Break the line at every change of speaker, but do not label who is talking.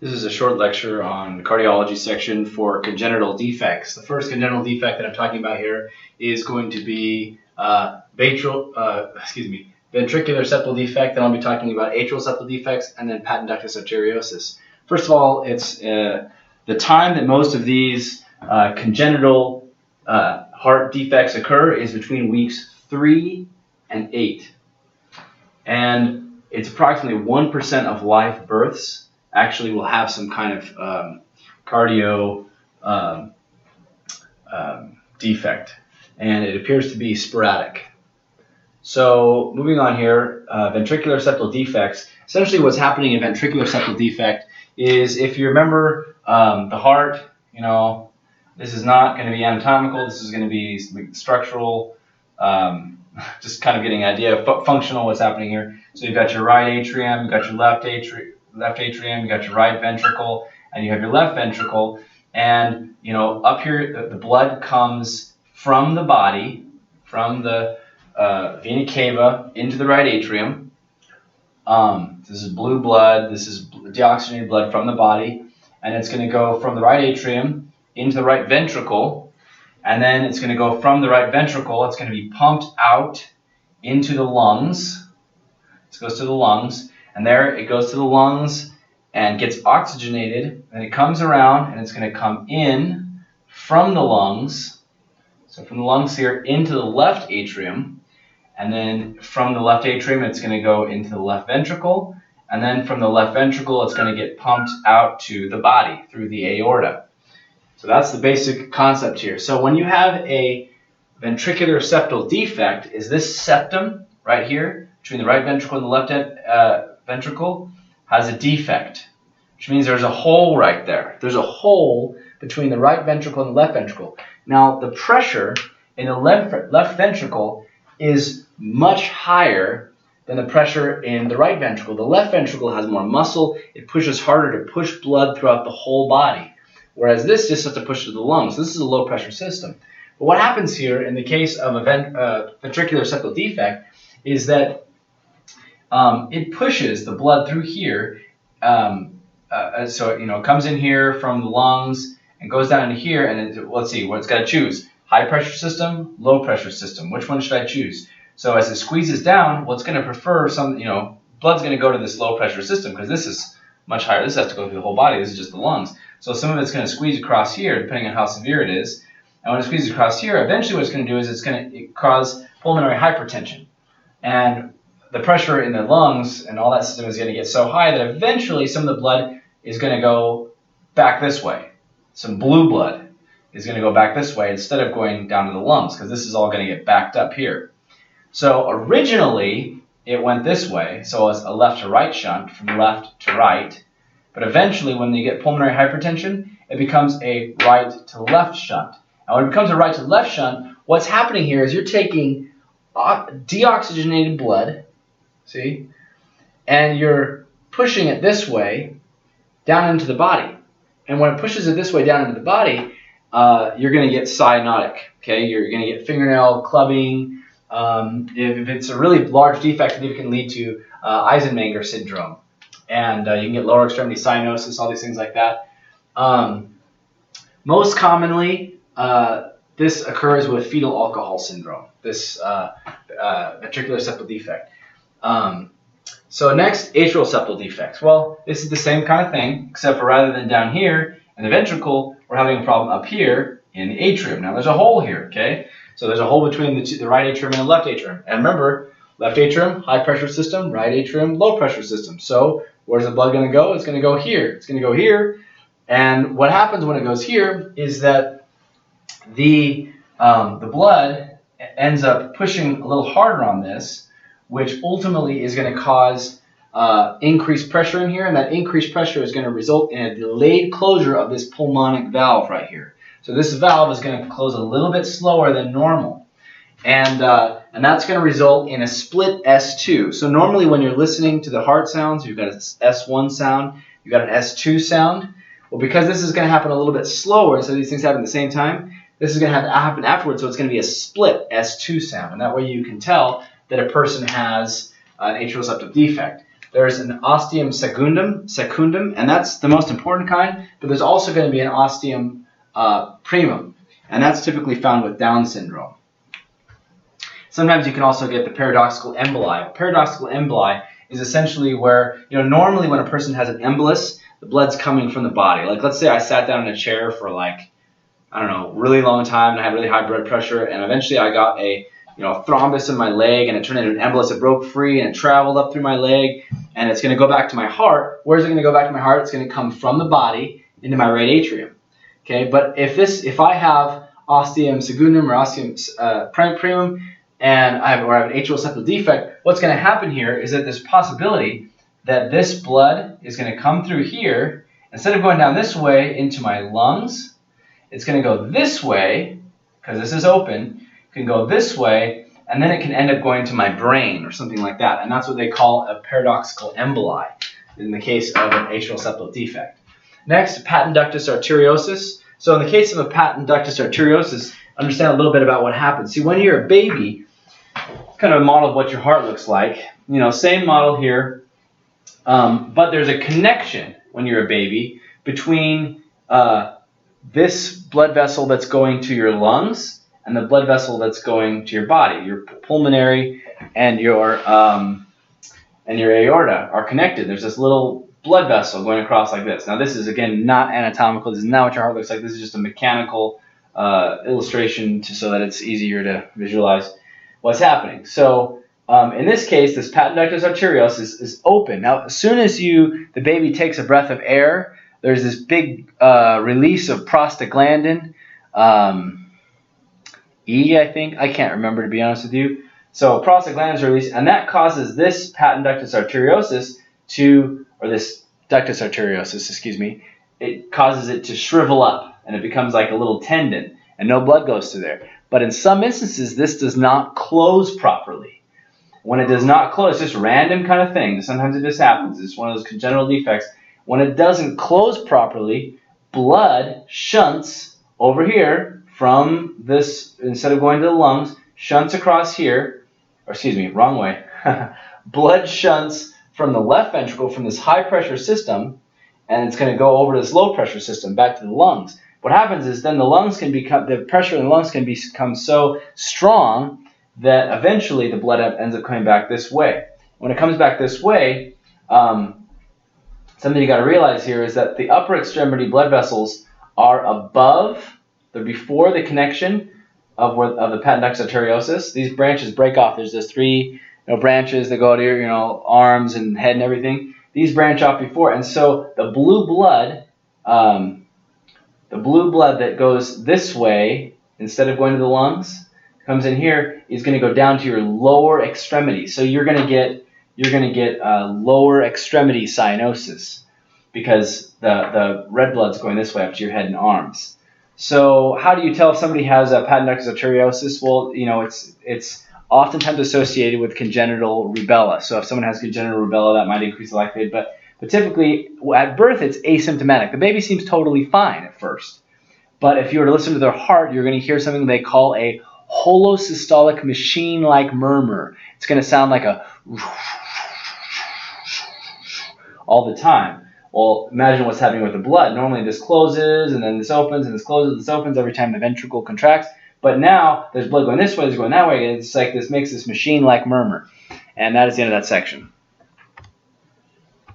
This is a short lecture on the cardiology section for congenital defects. The first congenital defect that I'm talking about here is going to be ventricular septal defect. Then I'll be talking about atrial septal defects and then patent ductus arteriosus. First of all, it's the time that most of these congenital heart defects occur is between weeks 3 and 8. And it's approximately 1% of live births actually will have some kind of cardio defect, and it appears to be sporadic. So moving on here, ventricular septal defects. Essentially what's happening in ventricular septal defect is, if you remember the heart, this is not going to be anatomical, this is going to be structural, just kind of getting an idea of functional what's happening here. So you've got your right atrium, you've got your left atrium, you got your right ventricle, and you have your left ventricle, and up here the blood comes from the body, from the vena cava into the right atrium. This is blue blood, this is deoxygenated blood from the body, and it's going to go from the right atrium into the right ventricle, and then it's going to go from the right ventricle, it's going to be pumped out into the lungs. This goes to the lungs, and there it goes to the lungs and gets oxygenated, and it comes around and it's going to come in from the lungs. So from the lungs here into the left atrium, and then from the left atrium it's going to go into the left ventricle, and then from the left ventricle it's going to get pumped out to the body through the aorta. So that's the basic concept here. So when you have a ventricular septal defect, is this septum right here between the right ventricle and the left ventricle has a defect, which means there's a hole right there. There's a hole between the right ventricle and the left ventricle. Now, the pressure in the left ventricle is much higher than the pressure in the right ventricle. The left ventricle has more muscle. It pushes harder to push blood throughout the whole body, whereas this just has to push to the lungs. This is a low-pressure system. But what happens here in the case of a ventricular septal defect is that it pushes the blood through here, so it comes in here from the lungs and goes down into here, and let's see what it's got to choose: high pressure system, low pressure system. Which one should I choose? So as it squeezes down, what's going to prefer blood's going to go to this low pressure system because this is much higher. This has to go through the whole body. This is just the lungs. So some of it's going to squeeze across here, depending on how severe it is. And when it squeezes across here, eventually what it's going to do is it's going to cause pulmonary hypertension. And the pressure in the lungs and all that system is going to get so high that eventually some of the blood is going to go back this way. Some blue blood is going to go back this way instead of going down to the lungs, because this is all going to get backed up here. So originally it went this way, so it's a left to right shunt, from left to right. But eventually when you get pulmonary hypertension, it becomes a right to left shunt. And when it becomes a right to left shunt, what's happening here is you're taking deoxygenated blood, see, and you're pushing it this way down into the body. And when it pushes it this way down into the body, you're going to get cyanotic. Okay, you're going to get fingernail clubbing. If it's a really large defect, it can lead to Eisenmenger syndrome, and you can get lower extremity cyanosis, all these things like that. Most commonly, this occurs with fetal alcohol syndrome, this ventricular septal defect. So next, atrial septal defects. Well, this is the same kind of thing, except for rather than down here in the ventricle, we're having a problem up here in the atrium. Now there's a hole here, okay? So there's a hole between the right atrium and the left atrium. And remember, left atrium, high pressure system, right atrium, low pressure system. So where's the blood going to go? It's going to go here. It's going to go here. And what happens when it goes here is that the blood ends up pushing a little harder on this, which ultimately is going to cause increased pressure in here, and that increased pressure is going to result in a delayed closure of this pulmonic valve right here. So this valve is going to close a little bit slower than normal, and that's going to result in a split S2. So normally when you're listening to the heart sounds, you've got an S1 sound, you've got an S2 sound. Well, because this is going to happen a little bit slower, so these things happen at the same time, this is going to have to happen afterwards, so it's going to be a split S2 sound, and that way you can tell that a person has an atrial septal defect. There's an ostium secundum, and that's the most important kind, but there's also going to be an ostium primum, and that's typically found with Down syndrome. Sometimes you can also get the paradoxical emboli. Paradoxical emboli is essentially where, normally when a person has an embolus, the blood's coming from the body. Like, let's say I sat down in a chair for really long time, and I had really high blood pressure, and eventually I got a thrombus in my leg, and it turned into an embolus. It broke free, and it traveled up through my leg, and it's going to go back to my heart. Where's it going to go back to my heart? It's going to come from the body into my right atrium. Okay, but if I have ostium secundum or ostium primum, and I have an atrial septal defect, what's going to happen here is that there's a possibility that this blood is going to come through here. Instead of going down this way into my lungs, it's going to go this way, because this is open. It can go this way, and then it can end up going to my brain or something like that. And that's what they call a paradoxical emboli in the case of an atrial septal defect. Next, patent ductus arteriosus. So in the case of a patent ductus arteriosus, understand a little bit about what happens. See, when you're a baby, kind of a model of what your heart looks like. Same model here, but there's a connection when you're a baby between this blood vessel that's going to your lungs and the blood vessel that's going to your body. Your pulmonary and your aorta are connected. There's this little blood vessel going across like this. Now this is, again, not anatomical. This is not what your heart looks like. This is just a mechanical illustration so that it's easier to visualize what's happening. So in this case, this patent ductus arteriosus is open. Now, as soon as the baby takes a breath of air, there's this big release of prostaglandin, E, I think. I can't remember, to be honest with you. So prostaglandin is released, and that causes this patent ductus arteriosus this ductus arteriosus, it causes it to shrivel up, and it becomes like a little tendon, and no blood goes through there. But in some instances, this does not close properly. When it does not close, it's just a random kind of thing. Sometimes it just happens. It's one of those congenital defects. When it doesn't close properly, blood shunts over here from this, instead of going to the lungs, shunts across here, wrong way. Blood shunts from the left ventricle, from this high pressure system, and it's going to go over to this low pressure system, back to the lungs. What happens is then the pressure in the lungs can become so strong that eventually the blood ends up coming back this way. When it comes back this way, something you got to realize here is that the upper extremity blood vessels are they're before the connection of the patent ductus arteriosus. These branches break off. There's just three branches that go to your arms and head and everything. These branch off before, and so the blue blood that goes this way, instead of going to the lungs, comes in here, is going to go down to your lower extremity. So you're going to get lower extremity cyanosis because the red blood's going this way up to your head and arms. So how do you tell if somebody has a patent ductus arteriosus? Well, it's oftentimes associated with congenital rubella. So if someone has congenital rubella, that might increase the likelihood. But typically, at birth, it's asymptomatic. The baby seems totally fine at first. But if you were to listen to their heart, you're going to hear something they call a holosystolic machine-like murmur. It's going to sound like a all the time. Well, imagine what's happening with the blood. Normally this closes, and then this opens, and this closes, this opens every time the ventricle contracts. But now there's blood going this way, there's going that way, and it's like this makes this machine-like murmur. And that is the end of that section.